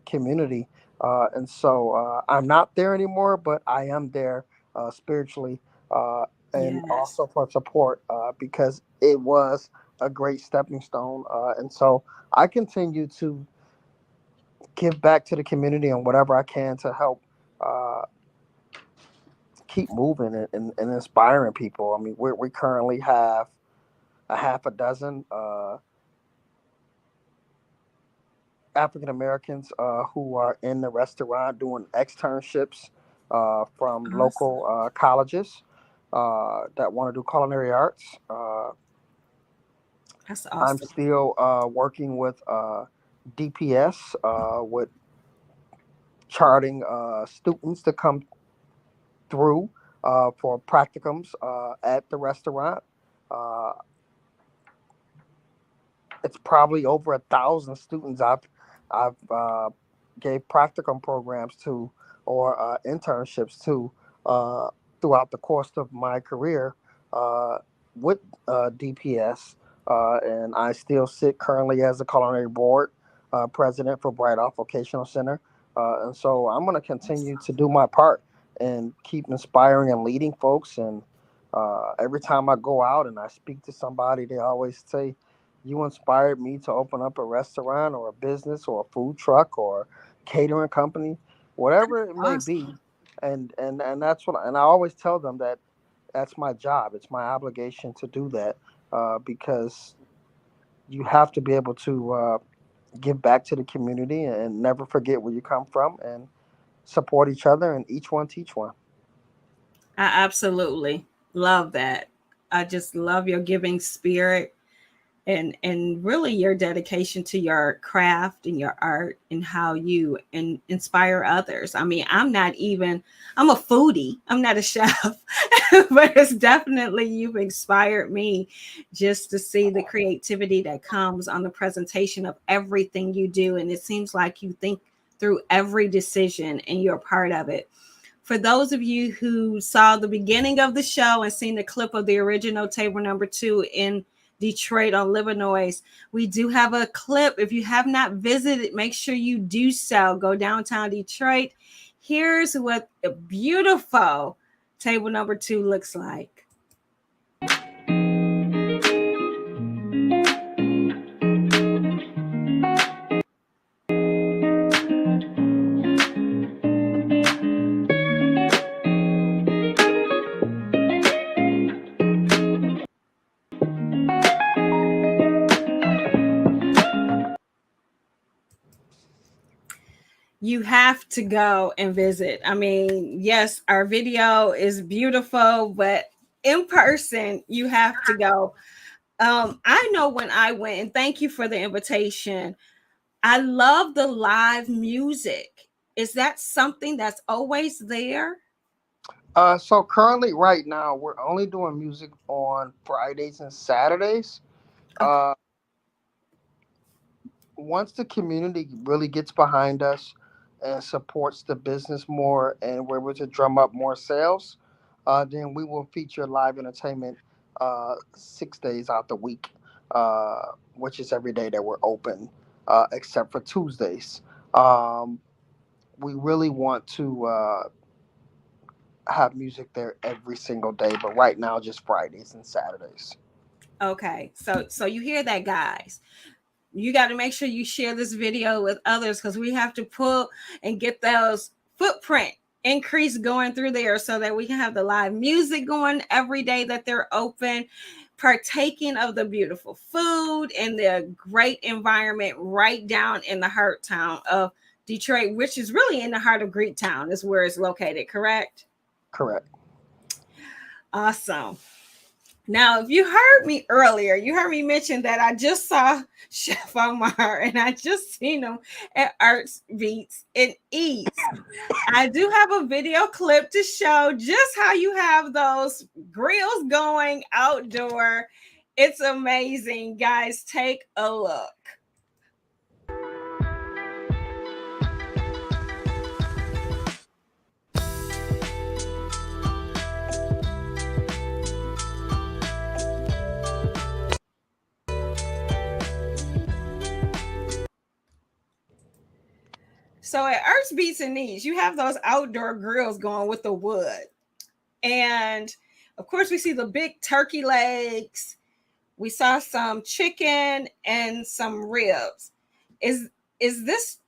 [SPEAKER 2] community. And so I'm not there anymore, but I am there spiritually, uh, and
[SPEAKER 1] Yes.
[SPEAKER 2] also for support, because it was a great stepping stone. And so I continue to give back to the community and whatever I can to help uh, keep moving and inspiring people. I mean, we currently have a half a dozen African Americans who are in the restaurant doing externships from
[SPEAKER 1] Awesome.
[SPEAKER 2] local colleges that want to do culinary arts.
[SPEAKER 1] That's
[SPEAKER 2] I'm
[SPEAKER 1] awesome.
[SPEAKER 2] still working with DPS with charting students to come through for practicums at the restaurant. Uh, it's probably over 1,000 students I've gave practicum programs to, or internships to, uh, throughout the course of my career uh, with DPS, and I still sit currently as a culinary board president for Bright Off Vocational Center, and so I'm going to continue to do my part and keep inspiring and leading folks. And every time I go out and I speak to somebody, they always say, you inspired me to open up a restaurant or a business or a food truck or catering company, whatever it may
[SPEAKER 1] Awesome.
[SPEAKER 2] be. And that's what, and I always tell them that that's my job. It's my obligation to do that, because you have to be able to give back to the community and never forget where you come from, and support each other, and each one teach one.
[SPEAKER 1] I absolutely love that. I just love your giving spirit and really your dedication to your craft and your art and how you inspire others. I mean, I'm a foodie. I'm not a chef, but it's definitely you've inspired me just to see the creativity that comes on the presentation of everything you do. And it seems like you think through every decision and you're a part of it. For those of you who saw the beginning of the show and seen the clip of the original table number 2 in Detroit on Livernois, we do have a clip. If you have not visited, make sure you do so. Go downtown Detroit. Here's what a beautiful table number 2 looks like. You have to go and visit. I mean, yes, our video is beautiful, but in person, you have to go. I know when I went, and thank you for the invitation. I love the live music. Is that something that's always there?
[SPEAKER 2] So currently, right now, we're only doing music on Fridays and Saturdays.
[SPEAKER 1] Okay.
[SPEAKER 2] Uh, Once the community really gets behind us and supports the business more, and we're able to drum up more sales, then we will feature live entertainment 6 days out the week, which is every day that we're open, except for Tuesdays. Um, we really want to have music there every single day, but right now just Fridays and Saturdays.
[SPEAKER 1] Okay. So you hear that, guys? You got to make sure you share this video with others because we have to pull and get those footprint increase going through there so that we can have the live music going every day that they're open, partaking of the beautiful food and the great environment right down in the heart town of Detroit, which is really in the heart of Greektown, is where it's located, correct?
[SPEAKER 2] Correct.
[SPEAKER 1] Awesome. Now, if you heard me earlier, you heard me mention that I just saw Chef Omar and I just seen him at Arts Beats and Eats. I do have a video clip to show just how you have those grills going outdoor. It's amazing, guys. Take a look. So at Arts Beats and Eats, you have those outdoor grills going with the wood. And of course, we see the big turkey legs. We saw some chicken and some ribs. Is is this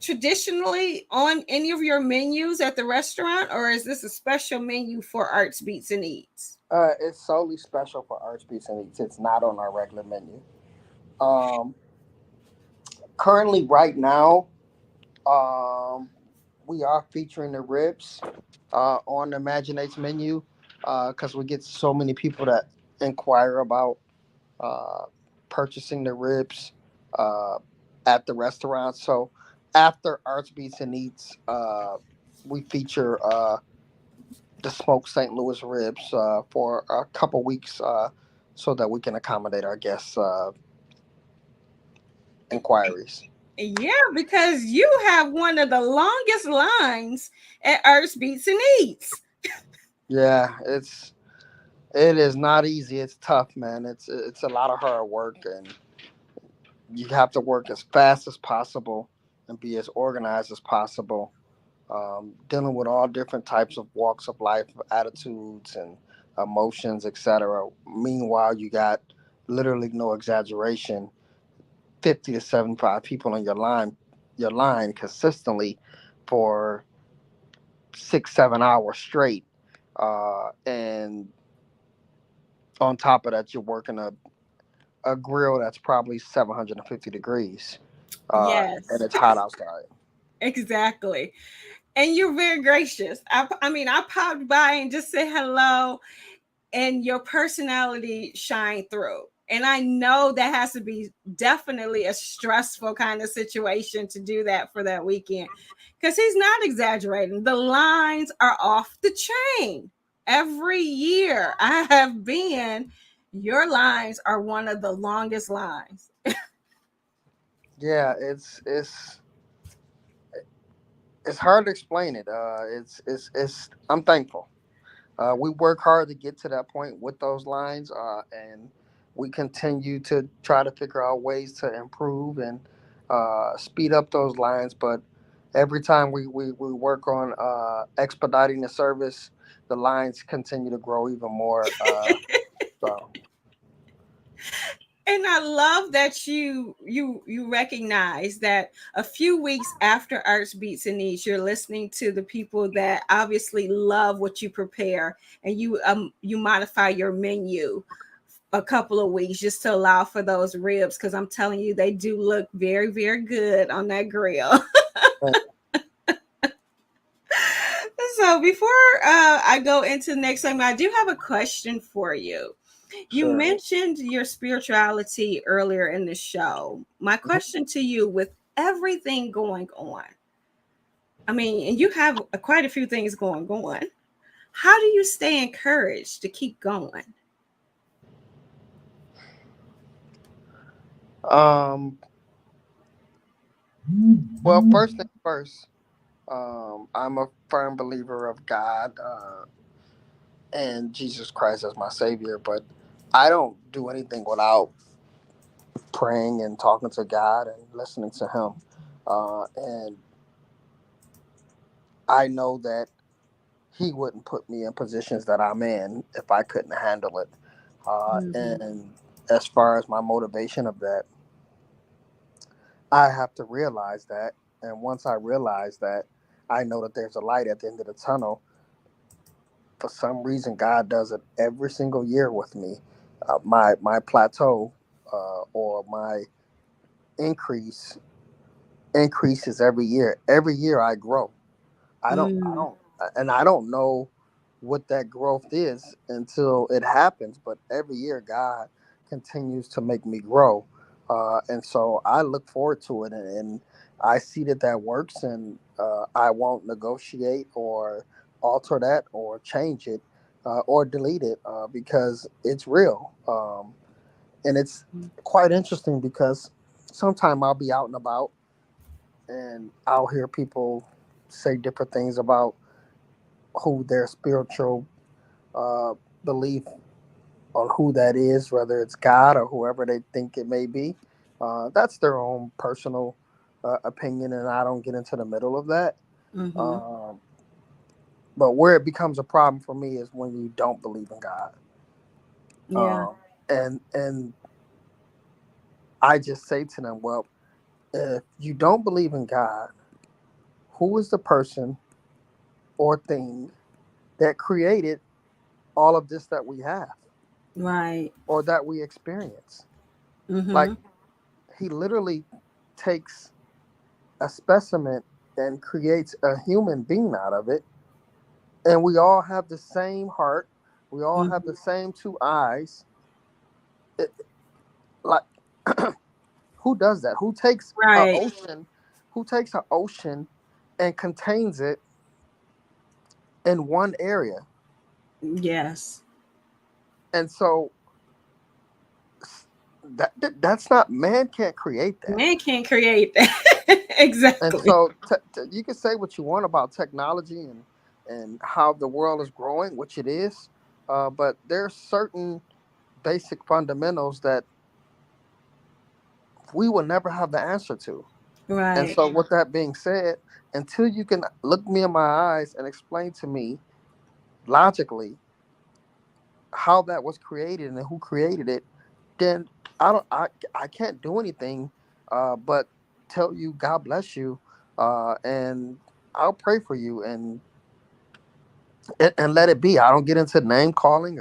[SPEAKER 1] traditionally on any of your menus at the restaurant, or is this a special menu for Arts Beats and Eats?
[SPEAKER 2] It's solely special for Arts Beats and Eats. It's not on our regular menu. Um, Currently, right now, um, we are featuring the ribs on the ImaginATE menu because we get so many people that inquire about uh, purchasing the ribs uh, at the restaurant. So after Arts Beats and Eats, we feature the smoked St. Louis ribs for a couple weeks so that we can accommodate our guests' inquiries.
[SPEAKER 1] Yeah, because you have one of the longest lines at Arts Beats and Eats.
[SPEAKER 2] Yeah, it is not easy. It's tough, man. It's a lot of hard work, and you have to work as fast as possible and be as organized as possible. Dealing with all different types of walks of life, attitudes, and emotions, etc. Meanwhile, you got literally no exaggeration, 50 to 75 people on your line consistently for 6 7 hours straight, and on top of that, you're working a grill that's probably 750 degrees, and
[SPEAKER 1] Yes,
[SPEAKER 2] it's hot outside.
[SPEAKER 1] exactly. And you're very gracious. I mean, I popped by and just said hello, and your personality shine through. And I know that has to be definitely a stressful kind of situation to do that for that weekend because he's not exaggerating. The lines are off the chain. Every year I have been, your lines are one of the longest lines.
[SPEAKER 2] Yeah, it's hard to explain it. It's I'm thankful. We work hard to get to that point with those lines, and we continue to try to figure out ways to improve and speed up those lines. But every time we work on expediting the service, the lines continue to grow even more. So
[SPEAKER 1] And I love that you recognize that a few weeks after Arts Beats and Needs, you're listening to the people that obviously love what you prepare, and you modify your menu a couple of weeks just to allow for those ribs because I'm telling you they do look very very good on that grill. So before I go into the next segment, I do have a question for you. You
[SPEAKER 2] sure.
[SPEAKER 1] mentioned your spirituality earlier in the show. My question to you, with everything going on, I mean, and you have quite a few things going on, How do you stay encouraged to keep going?
[SPEAKER 2] Um, well, first thing first, I'm a firm believer of God and Jesus Christ as my Savior, but I don't do anything without praying and talking to God and listening to Him. And I know that He wouldn't put me in positions that I'm in if I couldn't handle it.
[SPEAKER 1] Hmm.
[SPEAKER 2] And as far as my motivation of that, I have to realize that. And once I realize that, I know that there's a light at the end of the tunnel. For some reason, God does it every single year with me. My plateau or my increase increases every year. Every year I grow.
[SPEAKER 1] Mm.
[SPEAKER 2] I don't know what that growth is until it happens. But every year, God continues to make me grow, and so I look forward to it, and I see that that works, and I won't negotiate or alter that or change it or delete it because it's real, and it's quite interesting because sometime I'll be out and about and I'll hear people say different things about who their spiritual uh, belief on who that is, whether it's God or whoever they think it may be. That's their own personal opinion, and I don't get into the middle of that.
[SPEAKER 1] Hmm.
[SPEAKER 2] Um, but where it becomes a problem for me is when you don't believe in God,
[SPEAKER 1] Yeah.
[SPEAKER 2] and I just say to them, well, if you don't believe in God, who is the person or thing that created all of this that we have
[SPEAKER 1] Right.
[SPEAKER 2] or that we experience? Like,
[SPEAKER 1] Hmm.
[SPEAKER 2] he literally takes a specimen and creates a human being out of it, and we all have the same heart, we all have
[SPEAKER 1] Hmm.
[SPEAKER 2] the same two eyes. It, like, who does that?
[SPEAKER 1] Right.
[SPEAKER 2] Who takes an ocean and contains it in one area?
[SPEAKER 1] Yes.
[SPEAKER 2] And so that's not, man can't create that.
[SPEAKER 1] Man can't create that.
[SPEAKER 2] And
[SPEAKER 1] Exactly.
[SPEAKER 2] so you can say what you want about technology and how the world is growing, which it is, but there's certain basic fundamentals that we will never have the answer to. And
[SPEAKER 1] Right.
[SPEAKER 2] so, with that being said, until you can look me in my eyes and explain to me logically how that was created and who created it, then I can't do anything but tell you God bless you, and I'll pray for you and let it be. I don't get into name calling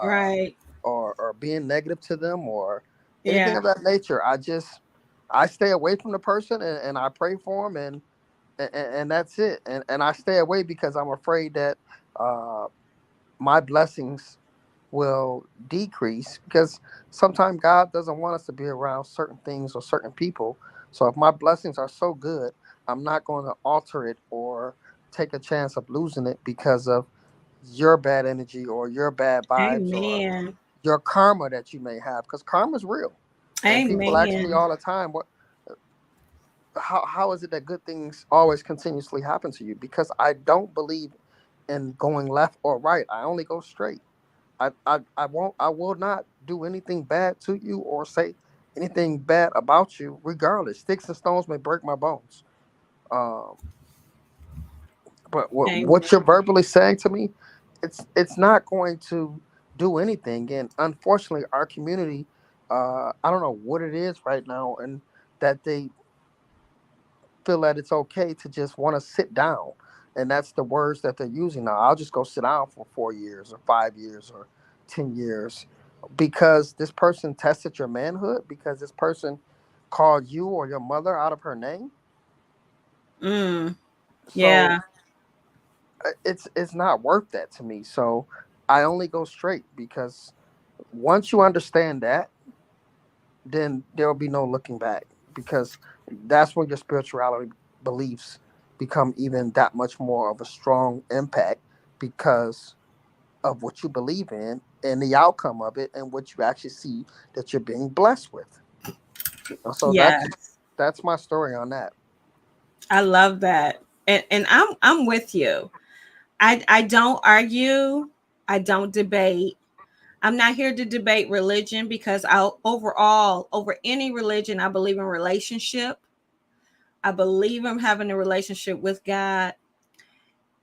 [SPEAKER 1] Right.
[SPEAKER 2] or being negative to them or anything
[SPEAKER 1] Yeah.
[SPEAKER 2] of that nature. I stay away from the person and I pray for them and that's it. And I stay away because I'm afraid that uh, my blessings will decrease because sometimes God doesn't want us to be around certain things or certain people. So if my blessings are so good, I'm not going to alter it or take a chance of losing it because of your bad energy or your bad vibes or
[SPEAKER 1] Amen.
[SPEAKER 2] your karma that you may have, because karma is real. And people ask me
[SPEAKER 1] Amen.
[SPEAKER 2] all the time, what how is it that good things always continuously happen to you? Because I don't believe in going left or right. I only go straight. I will not do anything bad to you or say anything bad about you, regardless. Sticks and stones may break my bones. Um, but what
[SPEAKER 1] Amen.
[SPEAKER 2] you're verbally saying to me, it's not going to do anything. And unfortunately, our community, I don't know what it is right now, and that they feel that it's okay to just want to sit down, and that's the words that they're using now. I'll just go sit down for 4 years or 5 years or 10 years because this person tested your manhood, because this person called you or your mother out of her name.
[SPEAKER 1] Mm.
[SPEAKER 2] So
[SPEAKER 1] Yeah.
[SPEAKER 2] it's not worth that to me. So I only go straight because once you understand that, then there will be no looking back, because that's when your spirituality beliefs become even that much more of a strong impact, because of what you believe in and the outcome of it and what you actually see that you're being blessed with. So
[SPEAKER 1] Yeah,
[SPEAKER 2] that's my story on that.
[SPEAKER 1] I love that. And I'm with you. I don't argue. I don't debate. I'm not here to debate religion because I overall over any religion I believe in relationship. I believe in having a relationship with God,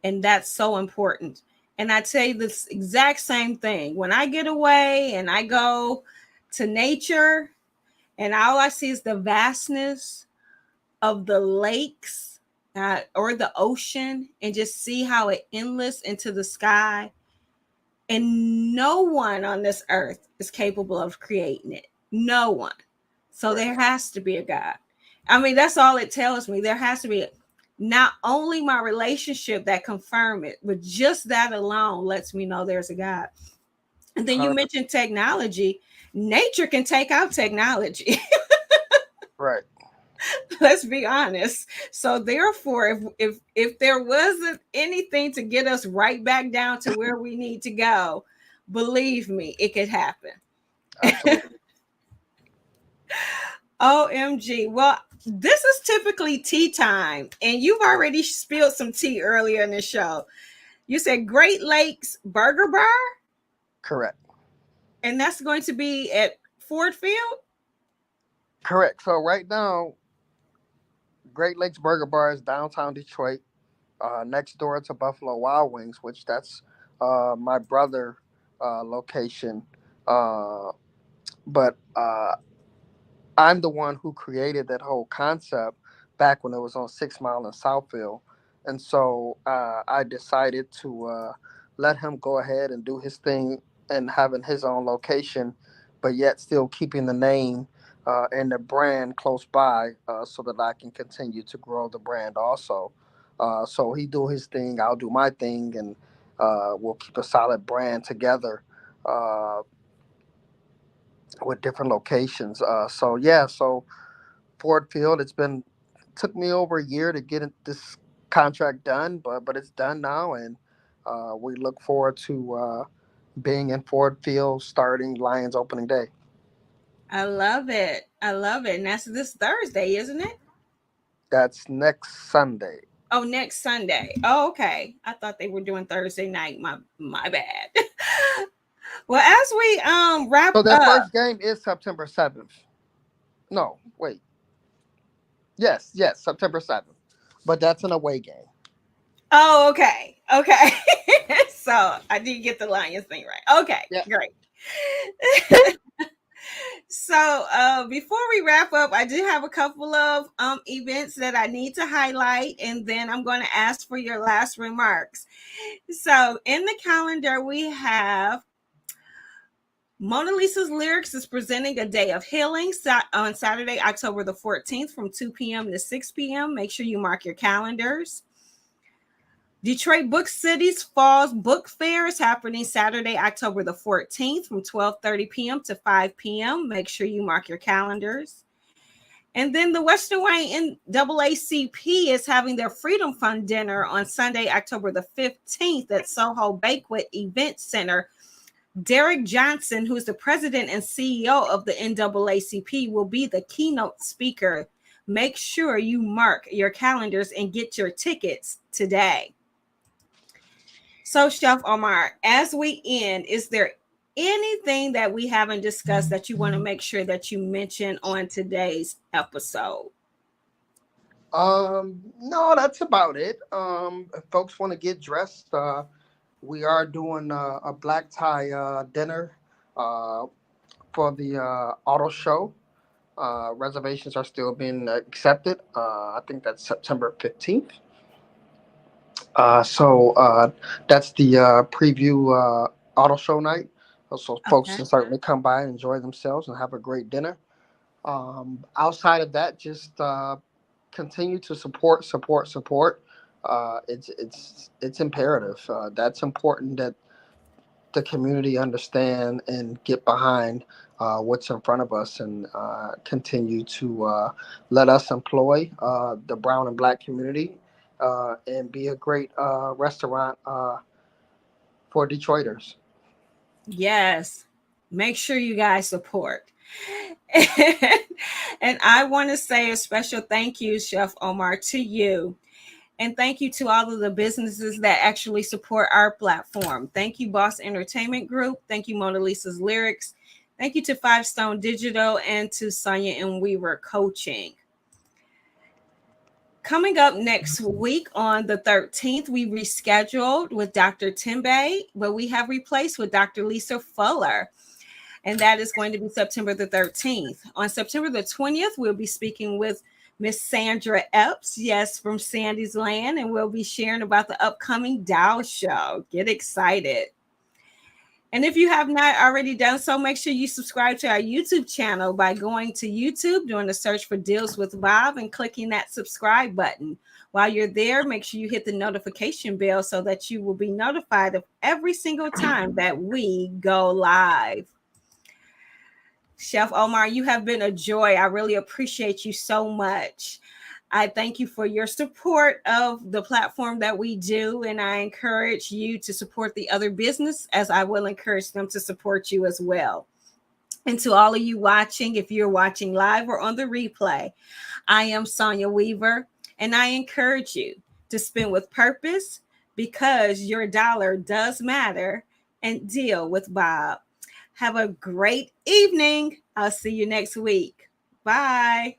[SPEAKER 1] and that's so important. And I tell you this exact same thing. When I get away and I go to nature and all I see is the vastness of the lakes or the ocean and just see how it endless into the sky. And no one on this earth is capable of creating it. No one. So
[SPEAKER 2] Right.
[SPEAKER 1] there has to be a God. I mean, that's all it tells me. There has to be not only my relationship that confirm it, but just that alone lets me know there's a God. And then you
[SPEAKER 2] 100%.
[SPEAKER 1] mentioned technology. Nature can take out technology.
[SPEAKER 2] Right.
[SPEAKER 1] Let's be honest. So therefore, if there wasn't anything to get us right back down to where we need to go, believe me, it could happen.
[SPEAKER 2] Absolutely.
[SPEAKER 1] OMG. Well, this is typically tea time, and you've already spilled some tea earlier in the show. You said Great Lakes Burger Bar,
[SPEAKER 2] Correct.
[SPEAKER 1] and that's going to be at Ford Field.
[SPEAKER 2] Correct. So right now, Great Lakes Burger Bar is downtown Detroit, next door to Buffalo Wild Wings, which that's my brother location. Uh, but I'm the one who created that whole concept back when it was on 6 Mile in Southfield. And so I decided to let him go ahead and do his thing and having his own location, but yet still keeping the name and the brand close by so that I can continue to grow the brand also. So he do his thing, I'll do my thing, and we'll keep a solid brand together. With different locations. So Ford Field, it's been took me over a year to get this contract done, but it's done now, and we look forward to being in Ford Field starting Lions opening day.
[SPEAKER 1] I love it. I love it. And that's this Thursday, isn't it?
[SPEAKER 2] That's next Sunday.
[SPEAKER 1] Oh, next Sunday. Oh, okay. I thought they were doing Thursday night. My bad. Well, as we wrap
[SPEAKER 2] So their
[SPEAKER 1] up.
[SPEAKER 2] first game is September 7th. No, wait. Yes, September 7th. But that's an away game.
[SPEAKER 1] Oh, okay. Okay. So I did get the Lions thing right. Okay,
[SPEAKER 2] Yeah.
[SPEAKER 1] great. So before we wrap up, I do have a couple of events that I need to highlight, and then I'm going to ask for your last remarks. So in the calendar, we have Mona Lisa's Lyrics is presenting a day of healing on Saturday, October the 14th from 2 p.m. to 6 p.m. Make sure you mark your calendars. Detroit Book City's Falls Book Fair is happening Saturday, October the 14th from 12:30 p.m. to 5 p.m. Make sure you mark your calendars. And then the Western Wayne NAACP is having their Freedom Fund dinner on Sunday, October the 15th at Soho Banquet Event Center. Derek Johnson, who's the president and CEO of the NAACP, will be the keynote speaker. Make sure you mark your calendars and get your tickets today. So, Chef Omar, as we end, is there anything that we haven't discussed that you want to make sure that you mention on today's episode?
[SPEAKER 2] No, that's about it. If folks want to get dressed, we are doing a black tie dinner uh, for the auto show. Reservations are still being accepted. I think that's September 15th. So that's the preview auto show night. So folks
[SPEAKER 1] Okay.
[SPEAKER 2] can certainly come by and enjoy themselves and have a great dinner. Outside of that, just continue to support. It's imperative. That's important that the community understand and get behind what's in front of us and continue to let us employ the brown and black community and be a great restaurant for Detroiters.
[SPEAKER 1] Yes. Make sure you guys support. And I want to say a special thank you, Chef Omar, to you. And thank you to all of the businesses that actually support our platform. Thank you, Boss Entertainment Group. Thank you, Mona Lisa's Lyrics. Thank you to Five Stone Digital and to Sonia and Weaver Coaching. Coming up next week on the 13th, we rescheduled with Dr. Timbe, but we have replaced with Dr. Lisa Fuller. And that is going to be September the 13th. On September the 20th, we'll be speaking with Miss Sandra Epps, yes, from Sandy's Land, and we'll be sharing about the upcoming Dow show. Get excited. And if you have not already done so, make sure you subscribe to our YouTube channel by going to YouTube, doing a search for Deals with Bob, and clicking that subscribe button. While you're there, make sure you hit the notification bell so that you will be notified of every single time that we go live. Chef Omar, you have been a joy. I really appreciate you so much. I thank you for your support of the platform that we do, and I encourage you to support the other business as I will encourage them to support you as well. And to all of you watching, if you're watching live or on the replay, I am Sonia Weaver, and I encourage you to spend with purpose because your dollar does matter, and deal with Bob. Have a great evening. I'll see you next week. Bye.